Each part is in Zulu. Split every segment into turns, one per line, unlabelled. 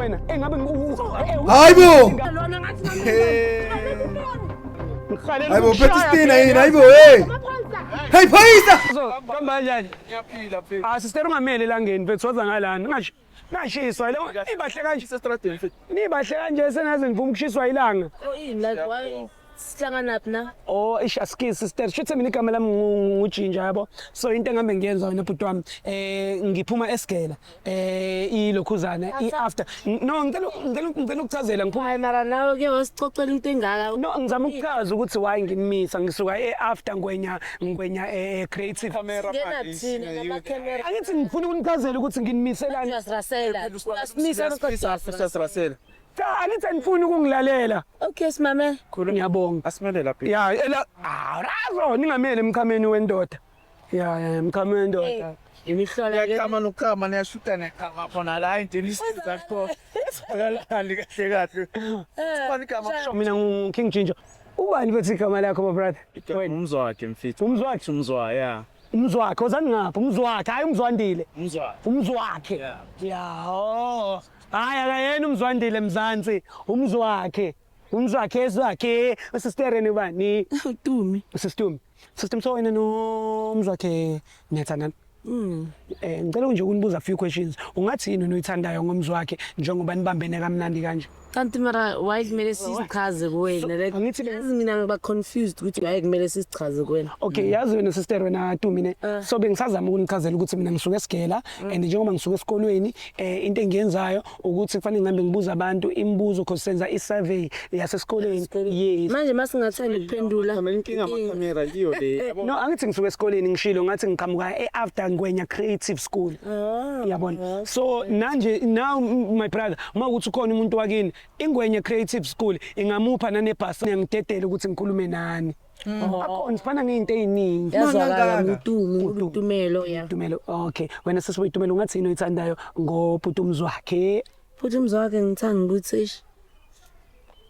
wena engabe
Hayibo.
lona ngathi
Hayibo Petistina yini hayibo hey. Hey phayisa.
Hamba kanjani?
Ngiyaphila mfethu.
Sister ungamele langeni mfethu waza ngalana. Ngashiswa ibahle kanje
Sesitradeni mfethu.
nibahle kanje sengaze ngivuma ukushiswa ilanga.
Yini la why sihlangana naphi na?
Oh ishaski sister shithi mina igama lami ngujinja yabo. So into engambe ngiyenza wena bhuti wami ngiphuma esigela ilokhuzana iafter no ngicela ukuchazela ngiphuma
Hayi mara nawe ke wasicocela into engaka.
no ngizama ukuchaza ukuthi why ngimisa ngisuka eafter ngwenya creative
Camera
Ngena thina nama camera.
angithi ngifuna ukunichazela ukuthi nginimiselani
Rasela. Asimisa
Sesirasela.
cha angithi angifuni ukungilalela
Okay simame.
ngiyabonga
Asimele lapha.
ya ela razo ningamele emkhameni wendoda ya emkhameni wendoda
Imihlola ke.
Kama nokama niyashuta nekama khona la indinisi zakho. Sikalali kahle kahle. Sifani kama
mina ngu-King Ginger ubani bethi igama lakho my brother wena
umzwakhe mfethu.
umzwakhe
Umzwa yeah.
umzwakhe uzani ngapha umzwakhe hayi umzwandile
Umzwa.
umzwakhe
Yeah.
ya oh hayi akayena umzwandile mzansi umzwakhe eswakhe usistereni bani
Utumi.
usistumi system so wena nomzwakhe niyathandana ngicela nje ukunibuza a few questions ungathi yini noyithandayo ngomzwakhe njengoba nibambene kamnandi kanje
Kanti mara why kumele sichaze kuwena like
angithi
yazi mina ngiba confused ukuthi why kumele sichaze kuwena.
okay yazi wena sister wena Tumi so bengisazama ukunichazela ukuthi mina ngisuka esigela and njengoba ngisuka esikolweni into engiyenzayo ukuthi kufanele ngihambe ngibuza abantu imibuzo cause senza i-survey yasesikoleni yes
Manje masingathanda ukuphendula.
Inkinga ama-camera yiyo le.
no angithi ngisuka esikoleni ngishilo ngathi ngiqhamuka after ngwenya creative school yabona so nanje now my brother mawukuthi ukhona umuntu wakini ingwenya creative school ingamupha nanebhasi ngiyangidedela ukuthi ngikhulume nani akhona sifana ngeinto eziningi
Yazwakala utumelo ya.
Tumelo okay wena sesiyitumela ungathi yini oyithandayo ngobhuti umzwakhe
Futhi umzwakhe ngithanda ukuthi ish.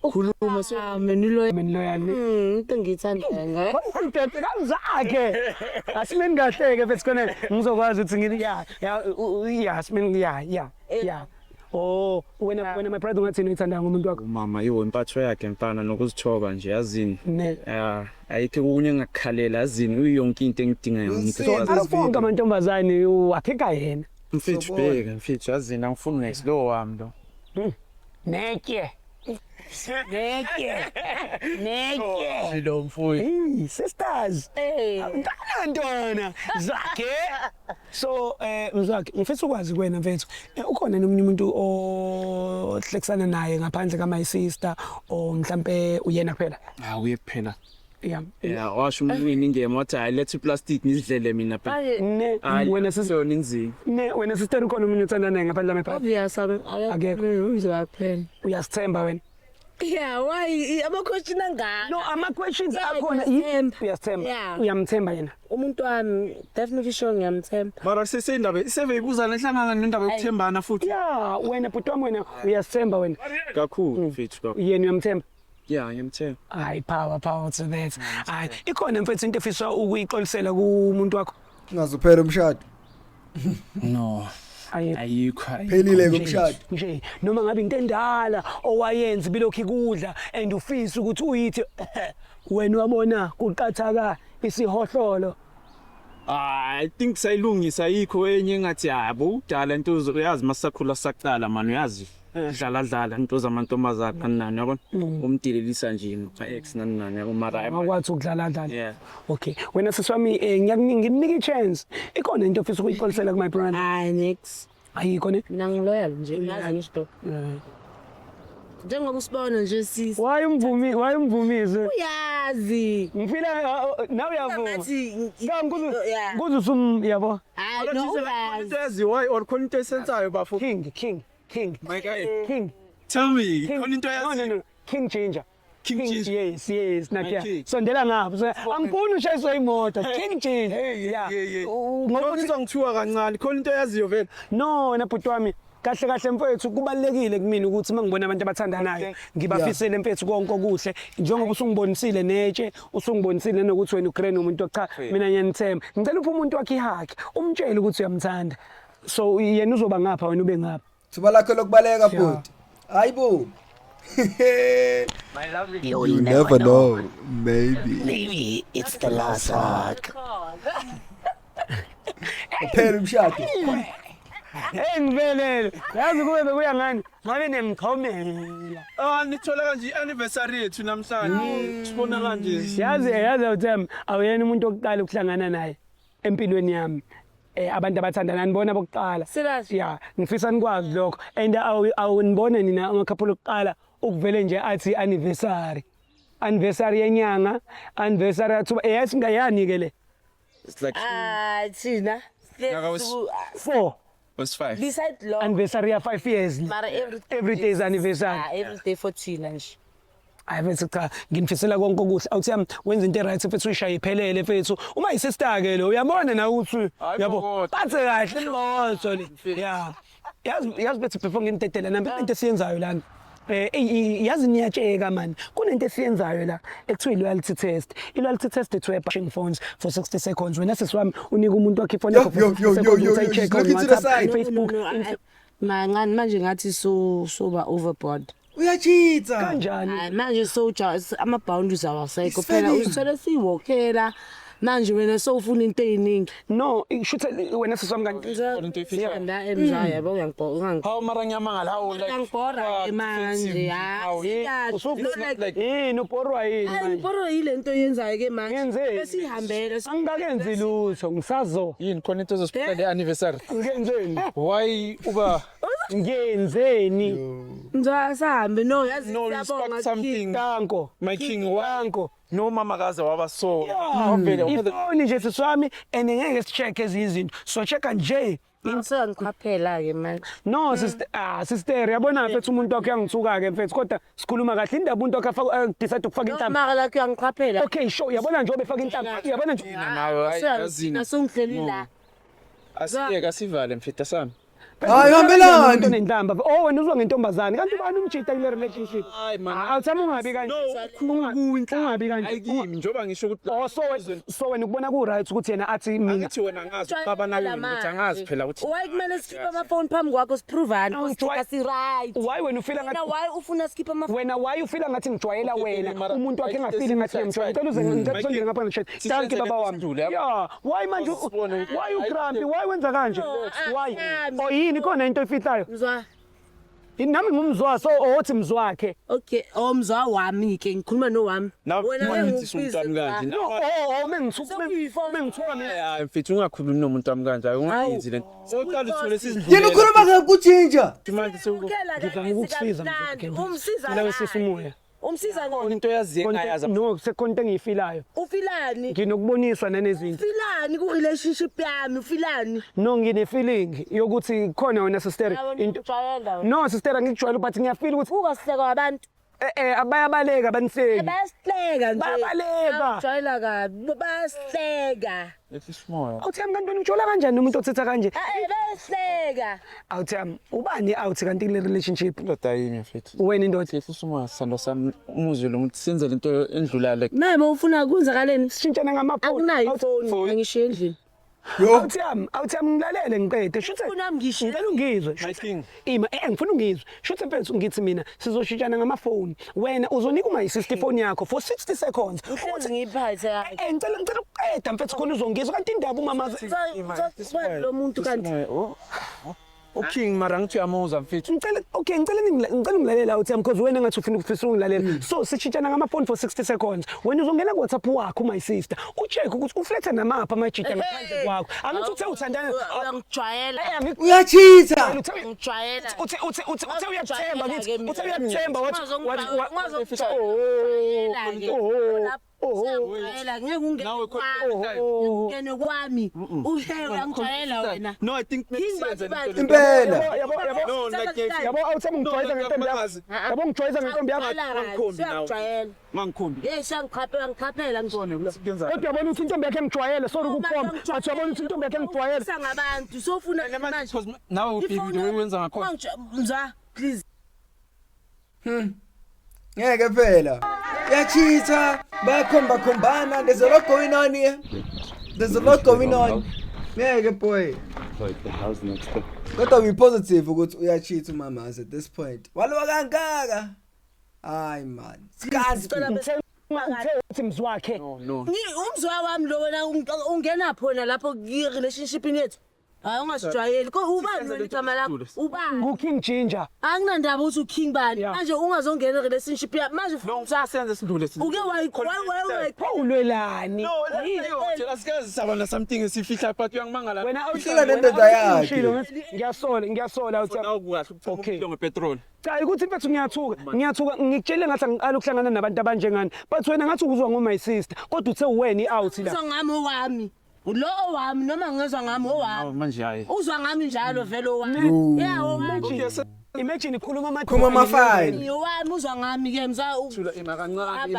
Khuluma so.
Menilo.
loyani
Into ngiyithanda ngaye.
Ngidede kamzakhe asimeni kahleke bese khona ngizokwazi ukuthi ngithi ya simeni ya oh wena my brother ungathi yini oyithandayo ngomuntu wakho
Mama iwo impatho yakhe mfana nokuzithoba nje yazini.
ne
Ayikho kunye engakukhalela yazini uyonke into engidingayo
bonke amantombazane wapheka yena
mfethu bheka mfethu yazini angifuni next lo wami lo.
neke
Lo mfuyi.
hey sisters
Eh.
ntana zakhe so mzwakhe ngifisa ukwazi kuwena mfethu ukhona nomunye umuntu ohlekisana naye ngaphandle kama sister o mhlambe uyena kuphela
Uye kuphela.
yeah
Yeah, washo umwini ingema wathi hayi lethe plastic nizidlele mina phela.
Manje
ne wena sister
so ninzi.
ne wena sister ukhona umuntu othanda naye ngaphandle kama
obvious
Akekho.
uzwaphela.
uyasithemba wena
Yeah, why ama question angaka?
no ama questions
Yeah,
akhona
ngiyamthemba.
uyasithemba
Yeah.
uyamthemba yena
Umuntu wami definitely sure ngiyamthemba.
Mara sesindaba iseve ibuzana ehlangana nendaba yokuthembana futhi.
yeah wena bhuti wami wena uyasithemba wena
Kakhulu mfethu kakhulu.
yena uyamthemba
Yeah, ngiyamthemba.
hayi power to that hayi ikhona mfethu into efisa ukuyixolisela kumuntu wakho
Ungazuphela umshado.
No. Ayikho.
Phelile kumshado.
nje noma ngabe into endala owayenza bilokhu ikudla and ufisa ukuthi uyithi wena wabona kuqathaka isihohlolo
I think sayilungisa yikho enye engathi yabo udala into uyazi masakhula saqala manje uyazi. Dlala into zamantombazana kanani yabona umdelelisa nje ex nani yabo mara
akwathi ukudlala
yeah
okay wena siswami ngiyakunika i-chance ikhona into ofisa ukuyixolisela ku my brother
Hayi next.
ayikho ne
Mina ngiloyal nje ngazi ngisho. Njengoba usibona nje sisi.
why umvumisi
Uyazi.
ngifila nawe uyavuma
Ngathi yeah.
kuze yabo
Hayi no uyazi.
yazi why or khona into esenzayo bafo
king
my guy
king
tell me
King.
khona into yazi
no King Ginger
King Ginger.
yes nakuya
King.
sondela ngapha angifuni ushayiswa imoto King Ginger yeah
ngoba ngizongithiwa kancane khona into yaziyo vele
no wena bhuti wami kahle mfethu kubalekile kumina ukuthi mangibona abantu abathandanayo ngibafisele mfethu konke okuhle njengoba usungibonisile netshe usungibonisile nokuthi wena ugreen umuntu cha mina ngiyanithemba ngicela uphe umuntu wakhe ihaki umtshele ukuthi uyamthanda so yena uzoba ngapha wena ube ngapha
Thuba lakho lokubaleka bhuti. Hayibo. You never know. Maybe
it's the last hug.
phela umshado.
Hey ngibelele. Yazi kube bekuya ngani? Ngabe nemkhomela.
Nithola kanje i-anniversary yethu namhlanje. Sibona kanje.
Yazi uThem awuyena umuntu okuqala ukuhlangana naye empilweni yami. Abantu abathandana nibona bokuqala. Yeah, ngifisa nikwazi lokho. And awunibona nina amakhaphulo okuqala ukuvele nje athi anniversary. Anniversary yenyanga, anniversary yathuba eyasingayani ke le.
It's like
Tina.
was
4.
was 5.
Beside long.
Anniversary ya 5 years.
Mara
Every day is anniversary.
Every day for Tina nje.
Ayifethu cha nginifisela konke okuhle awuthi wenza into right mfethu uyishaye iphelele mfethu uma yisister ke lo uyabona na ukuthi yabo bathe kahle ngotho le yeah yazi bethu before ngintetela nami into esiyenzayo lana yazi niyatsheka man kunento esiyenzayo la ekuthiwa loyalty test i-loyalty test ethu bashing phones for 60 seconds wena sesiwami unika umuntu wakhe ifone yakho for 60 seconds uyicheck on WhatsApp Facebook
Mangani manje ngathi soba overboard.
Uyachitha.
kanjani
Manje ama-boundaries awasekho phela usithole siyiwokhela manje wena sowufuna into eziningi.
no shuthe wena sesiwami kanti
Ngizanda emzaya yabo uyangibhora
Hawu mara ngiyamangala hawu like
ngangibhora manje
yini uborwa yini manje
Ngibhora yile nto yenzayo ke manje.
Ngenzeni?
Besihambele
angikakenzi lutho ngisazo
yini khona into ezosiphala le-anniversary.
ngenzeni
Why uba
ngenzeni
Sahambe no yazi
no respect something
tanko
my king why
tanko
no mama kaze waba so vele
ifoni nje siswami ngeke sicheck izinto so checka nje
ngiseyangiqaphela ke manje.
no sister yabona mfethu umuntu wakhe uyangithuka ke mfethu kodwa sikhuluma kahle indaba umuntu wakhe afaka decide ukufaka intamba
Mara lakho uyangiqaphela.
okay show yabona nje obefaka intamba yabona nje
nawe ayazini
Nasungihleli la.
asiyeka sivale mfethu sami.
Hayi hambelani.
Nentamba wena uzwa ngentombazane kanti ubani umjita kule relationship
Hayi man.
awuthama ungabi kanje ungabi kanje
Ayikimi njoba ngisho ukuthi
oh so wena ubona ku right ukuthi yena athi mina
ngithi wena ngazi uqaba nayo ukuthi angazi phela ukuthi
Why kumele sikhiphe amafoni phambi kwakho sipruvane usithoka si right.
why wena ufila
Wena
ngathi
why ufuna sikhiphe amafoni?
wena why ufila ngathi ngijwayela wena umuntu wakhe engafili ngathi ngimjwayela ngicela uze ngicela ngapha ngichat thank you baba wami yeah why manje why you grumpy why wenza kanje why oh yini khona into efihlayo
Mzwa.
nami ngumzwa so othi mzwakhe
Okay, mzwa wami ke ngikhuluma no wami.
nathi umntwana kanje
oh mengithuka
hayi mfethu ungakhulumi nomuntu wami kanje ungayenzi lento soqala uthole
Yena
sizindlule
ukhuluma ngakujinja.
manje
ngizama ukukusiza mzwakhe
Umsiza.
lawe sesimoya
Umsiza ngoni.
into yazi engayazi
no sekonto engiyifilayo
Ufilani?
nginokuboniswa nanezinto
Ufilani ku relationship yami ufilani?
no ngine feeling yokuthi khona wena sister into
Ujwayela.
no sister ngikujwayela but ngiyafeel ukuthi
Ukasihleka abantu.
abayabaleka abaniseki
Bayasihleka nje.
Bayabaleka.
Ujwayela kabi. Bayasihleka.
esimoya
awuthami kanti wena ujola kanjani umuntu othetha kanje
Bayasihleka.
awuthami ubani awuthi kanti kule relationship
indoda yini mfethu
wena indoda
mfethu usimoya sando sami umuzwe lo muntu senze lento endlulayo
Mama ufuna kwenzakaleni?
sishintshana ngamaphone
Akunayo ifoni ngishiye endlini.
awuthami ngilalele ngiqede shuthe
Ufuna ngisho.
ngicela ungizwe
my king
ngifuna ungizwe shuthe mfethu ngithi mina sizoshintshana ngamafoni wena uzonika uma-60 phone yakho for 60 seconds
Uthi ngiphathe hayi.
ngicela uqeda mfethu khona uzongizwa kanti indaba umama
Lo muntu kanti.
uking mara ngithi uyamuzwa mfethu
ngicela ungilalela awuthami because wena ngathi ufisa ungilalela so sishintshana ngamafoni for 60 seconds wena uzongena ku-WhatsApp wakho my sister ucheck ukuthi ufletha namapha amajita ngaphandle kwakho angithi uthe uthandana
Uyangijwayela.
Uyachitha.
Ngijwayela.
uthe uyathemba ngithi uthe uyathemba
Uyangijwayela ngeke ungene kwami. Uyangijwayela wena.
no I think senze lento
Impela.
no like
yabo awuthami ngijwayeza ngentombi yakho yabo ngijwayeza ngentombi yakho
Uyangijwayela.
mangikhombi
Yes, ngiqaphela ngizona.
kuyenza
kodwa yabona ukuthi intombi yakhe engijwayele sorry ukukhomba but yabona ukuthi intombi yakhe engijwayele
Sangabantu sofuna manje.
because nawe ubhekile wenza ngakhona
Mzwa, please.
Ngeke phela. Uyachitha. Bayakhombana. There's a lot going on here. There's a lot going on. Ngeke boy.
How's next step?
Kodwa we positive ukuthi uyacheat umama at this point. Walowa kangaka. Hayi man. Sikazi
Cela bese
Uthi mzwakhe.
No.
umzwa wami lo wena ungena phona lapho ku-relationship yethu. Hayi ungasijwayeli. Ubani wena igama lakho? Ubani?
NguKing Ginger.
Akunandaba ukuthi uking bani.
Yeah.
Manje ungazongena e-relationship yakho. Manje
Sasenze sidlule sidlule.
uke
Ulwelani?
Thina sikazi sabana something esifihla but uyangimangala.
Wena
Uhlala nendoda yakhe.
Ngiyasola uthi
Khona ukukahle
Okay.
ukuphuma ngepetrol.
cha ukuthi mfethu ngiyathuka ngikutshele ngathi angiqala ukuhlangana nabantu abanjengani but wena ngathi ukuzwa ngo my sister kodwa uthe uweni out la
uzwa ngami owami. Lo owami noma ngezwa ngami owami.
Manje hayi.
Uzwa ngami njalo vele owami. Yeah owami.
imagine ikhuluma
ama-5
Owami uzwa ngami ke mza.
Thula ina kancane.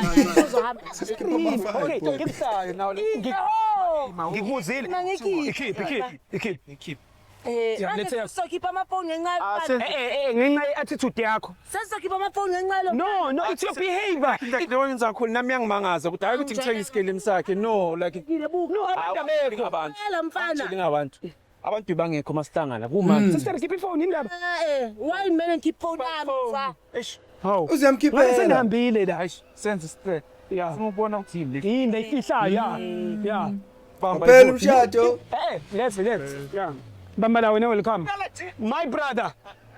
Okay ngikusayo nawe ngikuzile ikhiphi
Manje sokhipha amafoni ngenxa
ngenxa ye-attitude yakho
Sesizokhipha amafoni ngenxa lo.
no it's your behavior
Into wenza kakhulu nami yangimangaza ukuthi hayi ukuthi ngithenge isikelemi sakhe no like
no abantu abekho
abantu.
Phela mfana.
Ngabantu. Abantu bangekho masihlangana kumanje.
sister khipha ifoni indaba
Why mina ngikhipha nami mfa.
Eish. Hawu.
Uzamkhiphela.
senihambile la
Eish senze straight.
ya
Ngibona ukuthi yini le.
yini leyifihlayo ya
Bamba.
Phela umshado.
let's yeah bamba la wena welcome my brother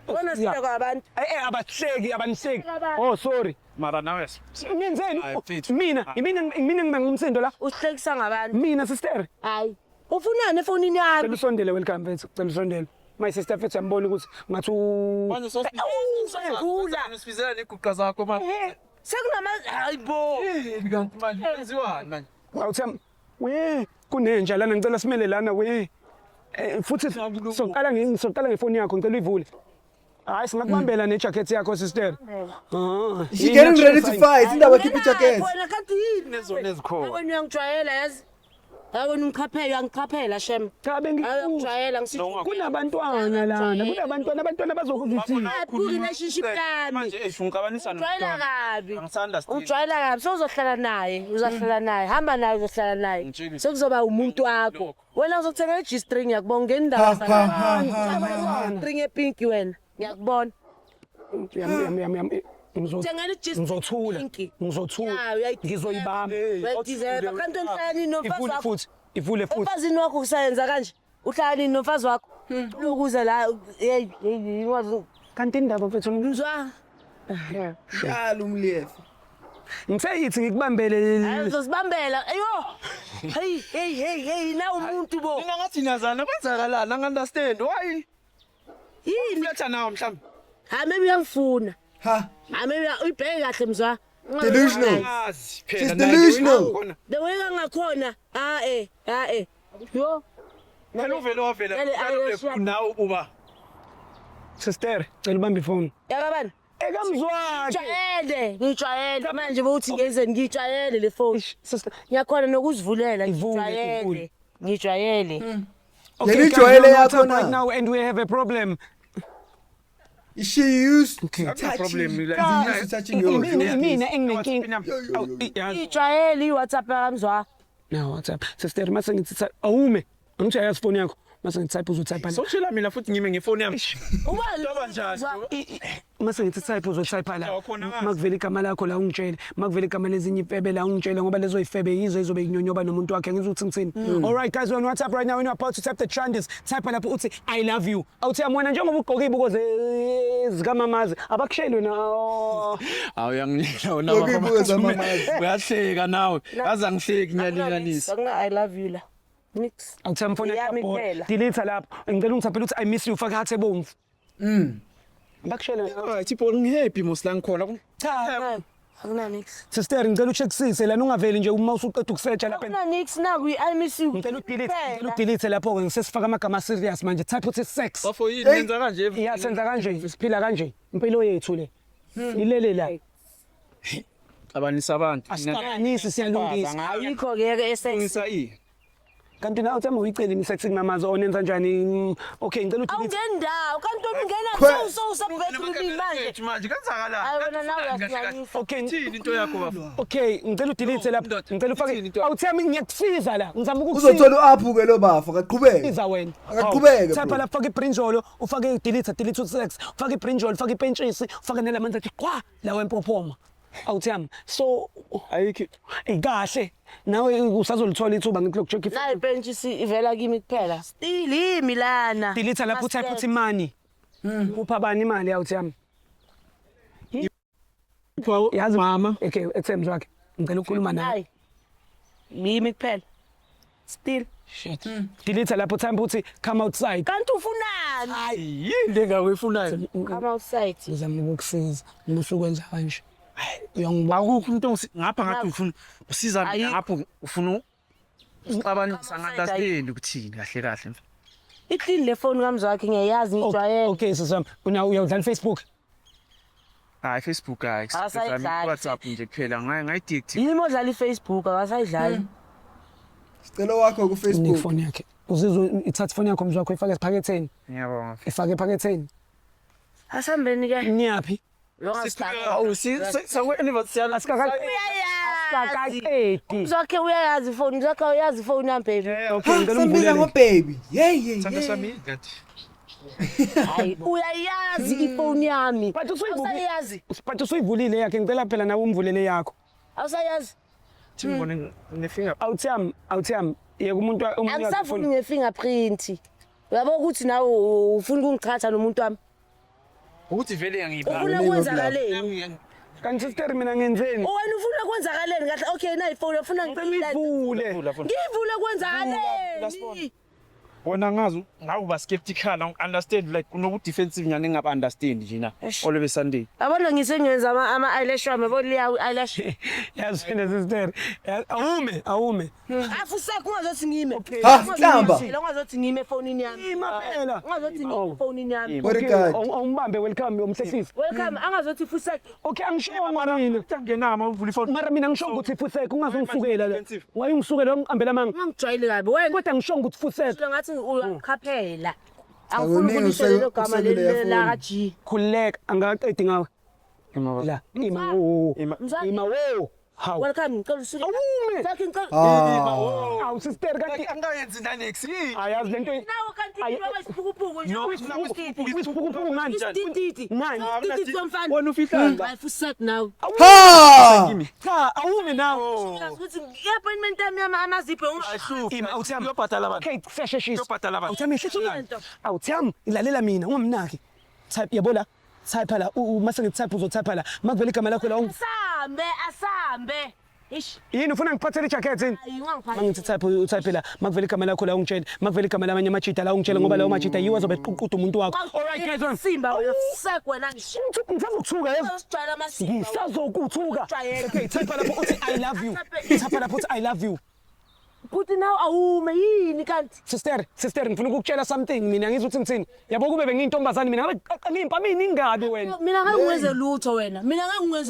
Wena sithe kwabantu.
abahleki abanihleki oh sorry
Mara nawe.
ngenzeni
Hayi, mfethu.
mina ngibanga umsindo la
Uhlekisa ngabantu.
mina sister
Hayi. Ufunani efonini
cela
yami?
usondele welcome mfethu cela usondele my sister mfethu yambona ukuthi ngathi
Manje
Usefula.
Usifizela neguqa zakho manje.
Sekunama hayibo.
Kanti manje kwenziwani manje?
awuthi we kunenja lana ngicela simele lana we futhi soqala ngefoni yakho ngicela uyivule hayi singakubambela nejacket yakho sister
She getting ready to fight. Indaba khipha ijacket.
Wena kanti yini?
Nezona ezikhona.
Wena uyangijwayela yazi. Hayi wena ungichaphela shem.
cha
Ayongijwayela ngisithi
kunabantwana lana abantwana bazokuzithini
relationship yami.
Manje ungixabanisa
Ujwayela kabi.
Angisunderstand.
Ujwayela kabi sozohlala naye, uzahlala naye, hamba naye uzohlala naye.
Ngitshela.
Sekuzoba umuntu wakho. Wena uzothenga i-G-string yakubona ngendaba sana. String epink wena. Ngiyakubona. Thengela
ngizothula ngizoyibamba
Wedizela kanti uhlala nomfazi wakho.
ivule futhi
Umfazini wakho kusayenza kanje. Uhlala nini nomfazi wakho? Ukuze la hey wazi
kanti indaba mfethu
ngizwa.
Shala umlefu.
ngiseyithi ngikubambele
Ayozosibambela. Ayo. Hey na umuntu bo.
Mina ngathi nyazana kwenzakalana angi-understand why?
Yini?
Uletha nawe mhlawumbe.
Ha maybe uyangifuna.
Ha.
Ha maybe uyibheke kahle mzwa.
Delusional.
Yazi
She's
phela.
delusional.
The way ngakhona. Yo.
Phela uvele wavela.
Yale, ayoshiya.
Nawe uba.
sister cela ubambe ifoni
Yakabani?
ekamzwakhe
Ngijwayele manje bokuthi ngenzeni ngijwayele le phone.
sister
Ngiyakhona nokuzivulela
Ivule.
Ngijwayele.
Yena ijwayele
guys,
yakho
I'm right
na.
now and we have a problem
She used to
No problem.
She touching yours.
mina enginenkinga
Ngijwayele iWhatsApp yakamzwa.
no WhatsApp sister mase ngithi awume angithi ayazi phone yakho mase ngithi uzotype
So shila mina futhi ngime ngefoni yami.
Ubani?
Kanjani?
mase ngithi type uzotype la
Ya, khona ngazi.
makuvela igama lakho la ungitshele makuvela igama lezinye ifebe la ungitshele ngoba lezo ifebe yizo ezobe inyonyoba nomuntu wakhe ngizothi ngitsini all right guys we're on WhatsApp right now when you're about to type the trenders type lapho uthi I love you awuthi yamona njengoba ugqoke ibuko zikamamazi abakusheli wena
Awuyanginika wena
Lokhu ibuko zamamazi.
Uyahleka nawe. Yazi angihleki ngiyalinganisa.
Akuna I love you la. Nix.
awuthi amfona
Yami
yakho
kuphela.
delete lapho ngicela ungithaphela uthi I miss you faka hathe bomvu abakusheli wena
Alright, people ngihappy mosla ngikhona.
cha
Akuna nix.
sister ngicela ucheckisise lana ungaveli nje uma usuqeda ukusearcha lapha
Akuna nix naku I miss you.
ngicela udelete lapho ke ngisesifaka amagama serious manje type uthi sex
Bafo yini nenza kanje?
iya senza kanje siphila kanje impilo yethu le ilele la
Abanisa abantu.
asiqalanisi siyalungisa
Ayikho ke esex.
Ngisa i.
kanti na uthama uyicela imisex ngamazo onenza njani okay ngicela uthi
awungendawo kanti ungena usabhedroom manje
manje kenzakala
hayi wena nawe uyasihlanyisa
okay
thini into yakho bafo
okay ngicela udelete lapha ngicela ufake awuthami ngiyakusiza la ngizama
uzothola u-aphu ke lo bafo akaqhubeke
iza wena
akaqhubeke
thapha lapha ufake ibrinjolo ufake delete usex ufake ibrinjolo ufake ipentshisi ufake nelamanzi athi qwa la wempophoma awuthami so
ayikho
kahle nawe usazolithola ithuba ngikulokucheck if
nayi pentshisi ivela kimi kuphela still yimi lana
delete lapha utype uthi money upha bani imali awuthami yazi
mama
okay eThems wakhe ngicela ukukhuluma nawe
hayi yimi kuphela still
shit delete lapha utype uthi come outside
kanti ufunani
yini engakuyifunayo
come outside
ngizama ukukusiza ngusukwenza kanje
akukho umuntu ngapha ngathi ufuna usiza ngapho ufuna uxabanisa ngandastand ukuthini kahle kahle
itini le phone kamzi wakhe ngiyayazi ngijwayele
okay sisam uyawudlala Facebook
hayi Facebook hayi
Awusayidlali.
WhatsApp nje kuphela ngayideactive
yimi odlala iFacebook akasayidlali
sicelo wakho ku-Facebook
nefoni yakhe uzizwe ithatha ifoni yakho mzwa wakho ifake esiphaketheni
ngiyabonga
ifake ephaketheni
asambeni ke
niyaphi
sakwe-anniversary
sakaqedi
uzakhe uyayazi ifoni uzakhe uyazi ifoni yami baby
okay ngicela
sembika
ungivulele
ngobaby yey
sanda sami ngathi
hayi uyayazi ifoni yami
but
usayazi
usuyivulile yakhe ngicela phela nawe umvulele yakho
awusayazi
ngibone nefinger
awuthami yeke umuntu
angisafuni ngefingerprint uyabo ukuthi nawe ufuna ukungichatha nomuntu wami
ukuthi vele ngiyibhala
ufuna kwenzakaleni
kanti sister mina ngenzeni
wena ufuna kwenzakaleni kahle okay na ifoni ufuna
ngivule
ngivule kwenzakaleni
wona ngazi ngawuba skeptical understand like kunoku defensive nyane ngaba understand nje na olwe Sunday
yabona ngisengenza ama eyelash wami yabo liya eyelash
yazi wena sister awume
afusaka ungazothi ngime
ha hlamba
ungazothi ngime efonini yami
ima phela
ungazothi ngime efonini yami
awumbambe welcome umhlesisi
welcome angazothi fusaka
okay angishongo mina
ngenama uvula ifoni
mara mina ngishongo ukuthi fuseka ungazongisukela la wayungisukela ungihambela amanga
ungijwayele kabi wena
kodwa ngishongo ukuthi fuseka
ngathi uyakhaphela angifuni ukulisho lelo gama la ka G
khuleka angaqedi ngawe la ima wo how
welcome ngicela usuke
awume
sakhe ngicela
awu sister kanti
angayenzi nanex
ayazi lento
nawo kanti baba isiphukuphuku nje
isiphukuphuku ngani
isitititi
ngani
isitititi somfana
wona ufihlanga
hayi fusak now
ha
cha awume nawo
ukuthi i-appointment yami amazipho
ima awuthami
uyobhatala abantu
okay siyasheshisa
uyobhatala abantu
awuthami hlehlisa awuthami ilalela mina ungumnaki type yabo la type la mase ngitype uzotype la makuvela igama lakho la
asambe ish
yini ufuna ngiphathele ijacket yini
ayi ungangiphathi
mangithi type la makuvela igama lakho la ungitshela makuvela igama lamanye amachita la ungitshela ngoba lawo machita yiwo azobe eququda umuntu wakho alright guys on
simba uyafusek wena
ngisazokuthuka
usijwayela amasimba
ngisazokuthuka okay type lapho uthi I love you type lapho uthi I love you
futhi nawe awume yini kanti
sister ngifuna ukukutshela something mina ngizwe ukuthi ngithini yabo kube bengiyintombazane mina ngabe ngimpa mina ingabi wena
mina ngeke ngiwenze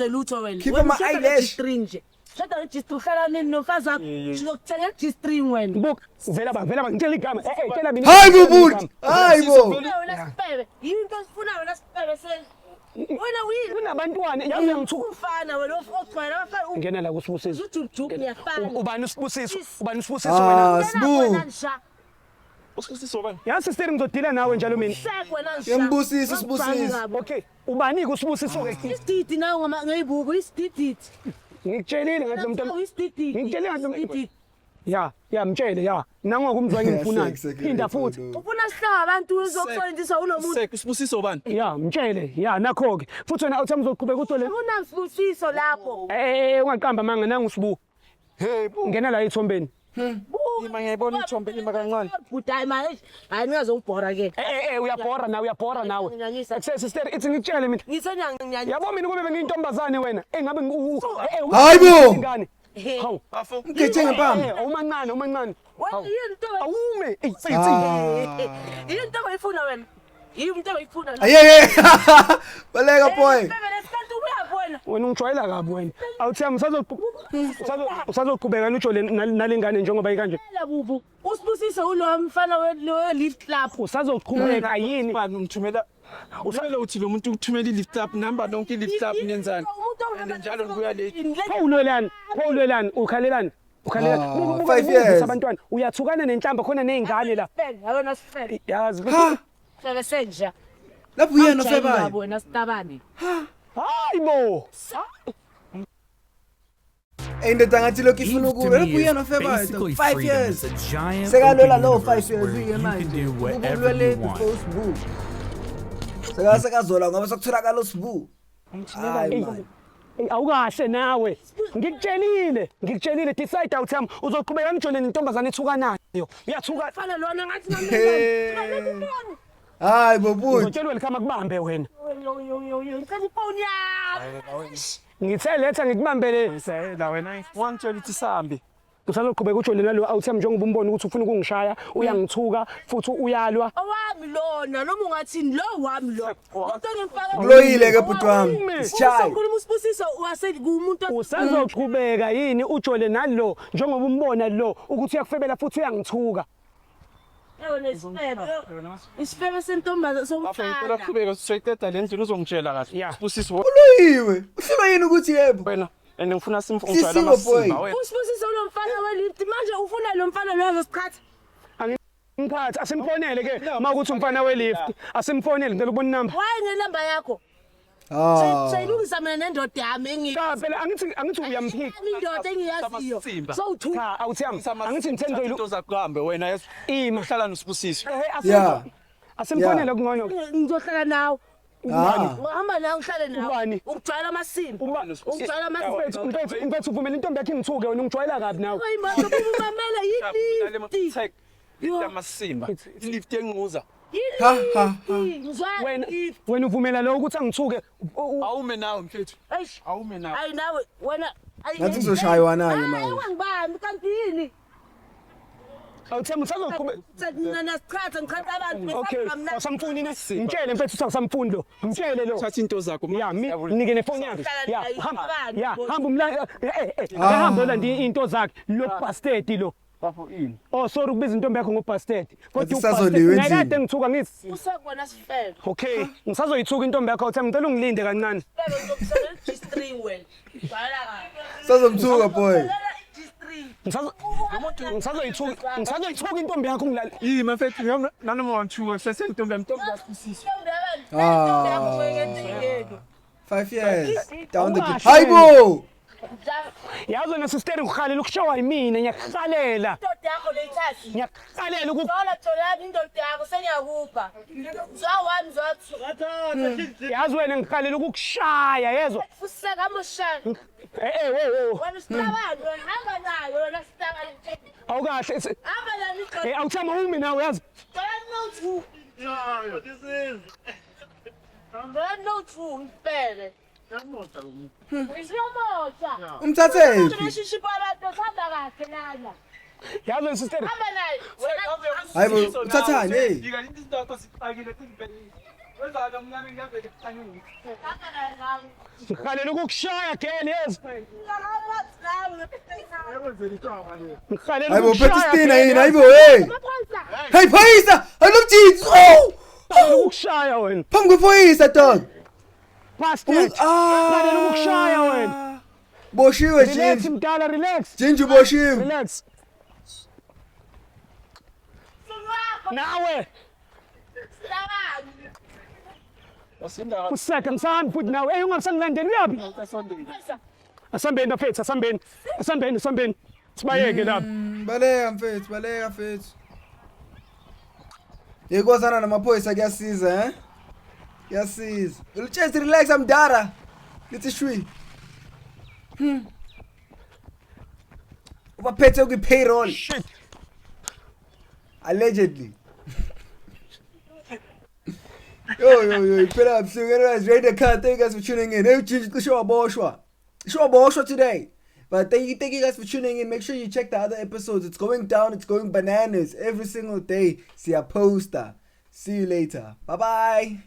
lutho wena
Keep my eyelash.
nje shada register uhlala nini nomfazi wakho ngizokutshela registering wena
buk vela ba ngitshela igama tshela mina
hayi bubut hayi bo
wena sipebe yinto osifuna wena sipebe wena uyini
unabantwana yazi ngithuka
ufana wena ofugcwala abafana
ngena la kusibusiso
ujujuju ngiyafana
ubani usibusiso wena
sibu
usibusiso bani
yazi sister ngizodila nawe njalo mina
Ngiyambusisa usibusiso.
okay ubani kusibusiso ke
isididi nawe ngayibuko isididi
ngikutshelile ngathi lo mntwana
isididi
ngikutshelile ngathi ya mtshele ya nangoku umzwa ngimfunayo phinda futhi
ufuna sihlanga abantu uzokufundisa unomuntu
usibusiso bani
ya mtshele ya nakho ke futhi wena awuthi uzoqhubeka uthole
unamsibusiso lapho
ungaqamba manga nangu sibu
hey
ngena la ethombeni
ima ngiyayibona ithombe lima kancane
budayi manje hayi ngazongibhora ke
uyabhora nawe sister ithi ngikutshele mina
ngisenyanyanya
yabo mina kube bengiyintombazane wena engabe
Hayi bo!
ngane hawu
bafo
ngithe ngempama
umancane
wena yini into
awume
yini into oyifuna wena yini into oyifuna
ayeye baleka boy
bebe lesikhathi uyabona
wena ungijwayela kabi wena awuthi ngisazoqhubeka Usazoqhubeka ujole nalengane njengoba ikanje.
Phela bubu. Usibusise ulo mfana we lift club.
Usazoqhubeka yini?
Manje umthumela usele uthi lo muntu ukuthumela i-lift up number lonke i-lift up niyenzani? And njalo ngibuya late.
Phawulelani, ukhalelani. Ukhalelani.
5 years.
Abantwana uyathukana nenhlamba khona nezingane la.
Yabona sifele.
Yazi.
Ha,
Hlele senja.
lapho uyena Febayi.
Wena sitabane.
Hayibo.
Indoda ngathi lokhu ifuna
Eve to
ukuba
me
lapho uyena
is
Febayi.
basically
5
freedom.
years.
It's a giant
Sekalola
open
lo
universe
5 years
where
uye
you
manje.
can do whatever
Ubulwele
you want.
before Sibu. Sekazola ngoba sokutholakala uSibu. Hayi man.
Awukahle nawe. Ngikutshelile decide out time uzoqhubeka ngijole nentombazane ethukanayo. Uyathuka
Fana lona ngathi
Hey. Hayi bobuthi.
uzotshelwe likhama kubambe wena.
ngicela ifoni yami.
Ngithe letha ngikubambele.
La wena wangitshela ukuthi sihambe.
Usazoqhubeka ujole nalo out time njengoba umbona ukuthi ufuna ukungishaya, uyangithuka futhi uyalwa.
Owami lona noma ungathini lo wami lo. Kodwa ngimfaka.
Uloyile ke bhuti wami. Sishayi.
Ukhuluma usibusiso waseli kumuntu.
Usazoqhubeka yini ujole nalo njengoba umbona lo ukuthi uyakufebela futhi uyangithuka.
Yona isifebe sentombaza
Bafethu
somfana.
qhubeka siqeda le ndlela uzongitshela kahle.
Yeah.
Sibusisi
Uloyiwe. Ufika yini ukuthi yebo?
wena and ngifuna
Sisiwe,
simfungijwayela
boy.
amasimba wena.
Usibusiso lo mfana welift manje ufuna lo mfana lo azosikhatha.
Mphathi asimfonele ke mawukuthi umfana welift asimfonele ngicela ubona number.
Waye ngenamba yakho.
Ah.
Sayilungisa mina nendoda yami engi.
Cha phela angithi uyamphika.
Indoda engiyaziyo. So
Cha awuthiyami angithi ngithenze
into zakuhambe wena yazi
ima.
hlala nosibusisi.
Yeah.
Asimfonele kungono.
ngizohlala nawe.
Ah.
Uhamba nawe uhlale nawe.
Ubani?
Ugcwala amasimbi. Ugcwala amasimbi.
Mfethu uvumela intombi yakhe ngithuke wena ungijwayela kabi nawe.
Hayi manje ubumamela yini?
Amasimba. Lift enginuza.
Ha ha.
Wena uvumela lo ukuthi angithuke.
Awume nawe mfethu. Awume nawe.
Hayi nawe wena
Ngathi kuzoshaywa naye manje.
Ungibambi kanti yini?
Awuthemba usazoqhubeka.
Nasiqhatha ngiqhatha abantu.
Okay, awusamfuni ne? Ngitshele mfethu usasamfuni lo. Ngitshele lo.
Thatha into zakho.
Ya, nike nefoni yakhe. Ya, hamba. Ya, hamba
Ah.
hamba ulanda into zakhe. Lo bastard lo.
Bafo ini.
Oh, sorry ukubiza intombi yakho ngobastard.
Athi sazoliwe endlini.
Ngakade ngithuka ngithi.
Usekubona sifele.
Okay, ngisazoyithuka intombi yakho awuthemba ngicela ungilinde kancane.
Phela uzokusebenzisa G-string wena. Bhala kahle.
Sazomthuka boy.
G-string.
Ngisazoyithuka intombi yakho ngilale.
Yini mfethu nanoma wanchuka sesentombi yamtombi yasibusisi.
Ah. 5 years. Down the Hayibo.
Yazi wena sister ngikhalela ukushawa yimina ngiyakhalela.
Indoda yakho leyithathi.
Ngiyakhalela ukuthi
Thola thola indoda yakho sengiyakupha. Zawami zwathi.
yazi wena ngikhalela ukukushaya yezwa.
Fuseka amoshana.
Wo.
Wena sitabani wena hamba nayo wena sitabani.
Awukahle.
Hamba nami iqola.
Awuthama umi nawe yazi.
No. No true impela. Isiyomotha.
Umthathephi?
Relationship abantu sihamba kahle lana.
Yazi wena sister.
Hamba naye. Wena
Hayibo, uthathani hey?
Ngika into zakho sixakile sibhekile. Wenzaka mncane ngiyavele kuthanyeni.
hamba naye ngawe.
Ngikhalela ukukushaya again yezwa. Ngikhalela
Hayibo
ukukushaya.
phethe istina yini? Hayibo hey. Hey phoyisa! Alumjitsi. Oh!
Ukukushaya wena.
Phambi kwephoyisa dog.
Bastard. Ngikhalela ukukushaya wena.
Boshiwe
Relax
Jinju.
mdala relax.
Jinju boshiwe.
Relax. Nawe
Wasinda
useka ngisani futhi nawe ungasangilandeli uyapi? Asambeni bafethu asambeni. Sibayeke lapha.
Baleka mfethu. Yekozana namaphoyisa kuyasiza eh? Kuyasiza. Ulchase relax amdara. Lithi shwi. Ubaphethe ku payroll.
Shit.
Allegedly. Yo, phela abhlukela right the car. Thank you guys for tuning in. Hey, Jinju show boshwa today. But thank you guys for tuning in. Make sure you check the other episodes. It's going down. It's going bananas every single day. See a poster. See you later. Bye-bye.